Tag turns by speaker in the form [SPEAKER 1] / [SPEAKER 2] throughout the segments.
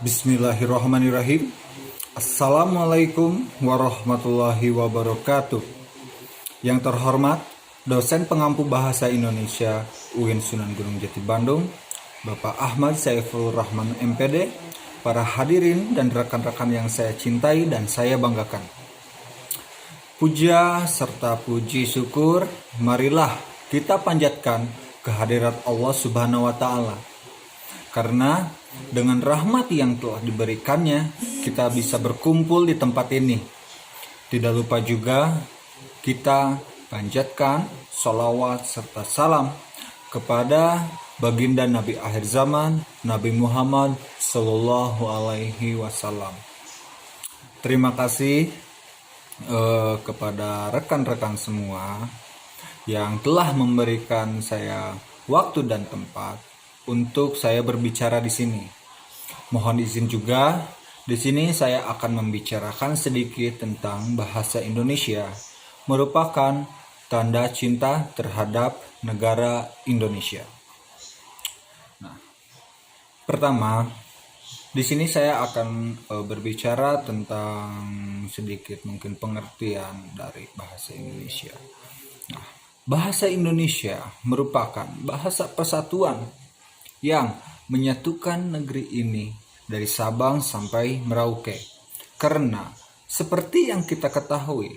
[SPEAKER 1] Bismillahirrahmanirrahim. Assalamualaikum warahmatullahi wabarakatuh. Yang terhormat, dosen pengampu bahasa Indonesia UIN Sunan Gunung Jati Bandung, Bapak Ahmad Saiful Rahman MPD, para hadirin dan rekan-rekan yang saya cintai dan saya banggakan. Puja serta puji syukur, marilah kita panjatkan kehadirat Allah Subhanahu wa Ta'ala. Karena dengan rahmat yang telah diberikannya, kita bisa berkumpul di tempat ini. Tidak lupa juga kita panjatkan sholawat serta salam kepada baginda Nabi akhir zaman, Nabi Muhammad Sallallahu Alaihi Wasallam. Terima kasih kepada rekan-rekan semua yang telah memberikan saya waktu dan tempat untuk saya berbicara di sini. Mohon izin juga, di sini saya akan membicarakan sedikit tentang bahasa Indonesia, merupakan tanda cinta terhadap negara Indonesia. Nah, pertama, di sini saya akan berbicara tentang sedikit mungkin pengertian dari bahasa Indonesia. Nah, bahasa Indonesia merupakan bahasa persatuan yang menyatukan negeri ini dari Sabang sampai Merauke. Karena seperti yang kita ketahui,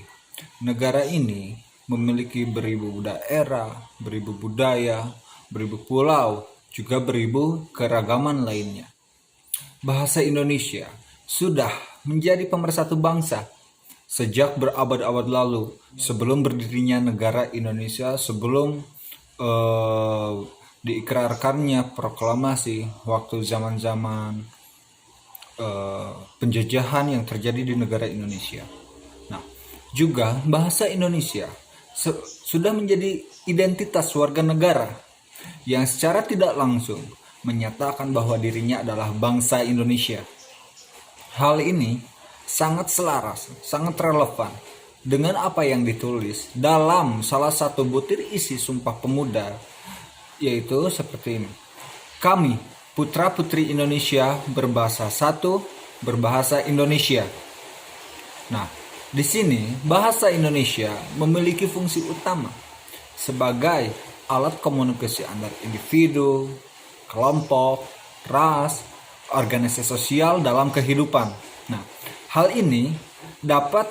[SPEAKER 1] negara ini memiliki beribu daerah, beribu budaya, beribu pulau, juga beribu keragaman lainnya. Bahasa Indonesia sudah menjadi pemersatu bangsa sejak berabad-abad lalu, sebelum berdirinya negara Indonesia, sebelum diikrarkannya proklamasi waktu zaman-zaman penjajahan yang terjadi di negara Indonesia. Nah, juga bahasa Indonesia sudah menjadi identitas warga negara yang secara tidak langsung menyatakan bahwa dirinya adalah bangsa Indonesia. Hal ini sangat selaras, sangat relevan dengan apa yang ditulis dalam salah satu butir isi Sumpah Pemuda, yaitu seperti ini. Kami, putra-putri Indonesia, berbahasa satu, berbahasa Indonesia. Nah, di sini bahasa Indonesia memiliki fungsi utama sebagai alat komunikasi antar individu, kelompok, ras, organisasi sosial dalam kehidupan. Nah, hal ini dapat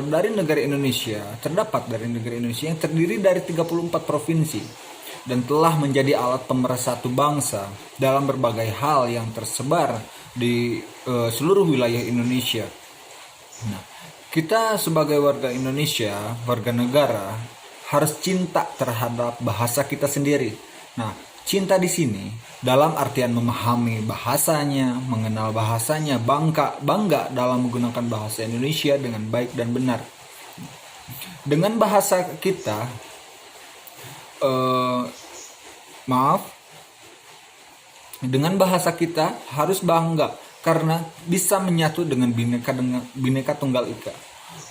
[SPEAKER 1] dari negara Indonesia, terdapat dari negara Indonesia yang terdiri dari 34 provinsi dan telah menjadi alat pemersatu bangsa dalam berbagai hal yang tersebar di seluruh wilayah Indonesia. Nah, kita sebagai warga Indonesia, warga negara, harus cinta terhadap bahasa kita sendiri. Nah, cinta di sini dalam artian memahami bahasanya, mengenal bahasanya, bangga dalam menggunakan bahasa Indonesia dengan baik dan benar. Dengan bahasa kita, dengan bahasa kita harus bangga karena bisa menyatu dengan Bhinneka Tunggal Ika.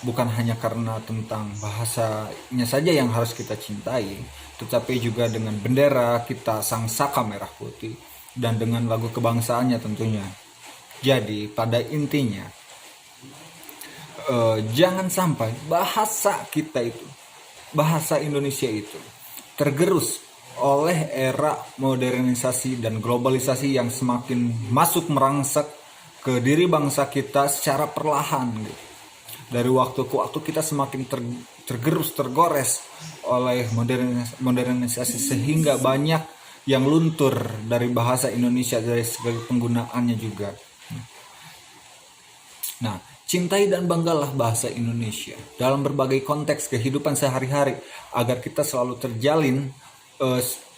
[SPEAKER 1] Bukan hanya karena tentang bahasanya saja yang harus kita cintai, tetapi juga dengan bendera kita sang saka merah putih dan dengan lagu kebangsaannya tentunya. Jadi pada intinya, jangan sampai bahasa kita itu, bahasa Indonesia itu tergerus oleh era modernisasi dan globalisasi yang semakin masuk merangsek ke diri bangsa kita secara perlahan gitu. Dari waktu ke waktu kita semakin tergerus, tergores oleh modernisasi sehingga banyak yang luntur dari bahasa Indonesia dari segala penggunaannya juga. Nah, cintai dan banggalah bahasa Indonesia dalam berbagai konteks kehidupan sehari-hari agar kita selalu terjalin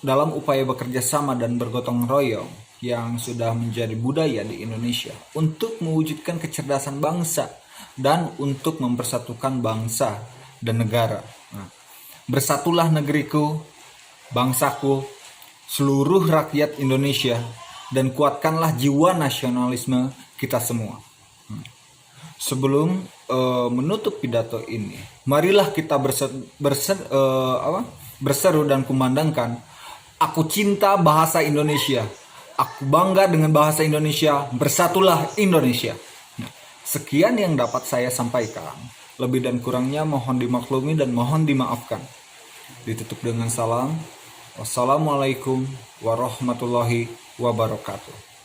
[SPEAKER 1] dalam upaya bekerja sama dan bergotong royong yang sudah menjadi budaya di Indonesia untuk mewujudkan kecerdasan bangsa dan untuk mempersatukan bangsa dan negara. Nah, bersatulah negeriku, bangsaku, seluruh rakyat Indonesia, dan kuatkanlah jiwa nasionalisme kita semua. Sebelum menutup pidato ini, marilah kita berseru dan kumandangkan, aku cinta bahasa Indonesia. Aku bangga dengan bahasa Indonesia. Bersatulah Indonesia. Nah, sekian yang dapat saya sampaikan. Lebih dan kurangnya mohon dimaklumi dan mohon dimaafkan. Ditutup dengan salam. Wassalamualaikum warahmatullahi wabarakatuh.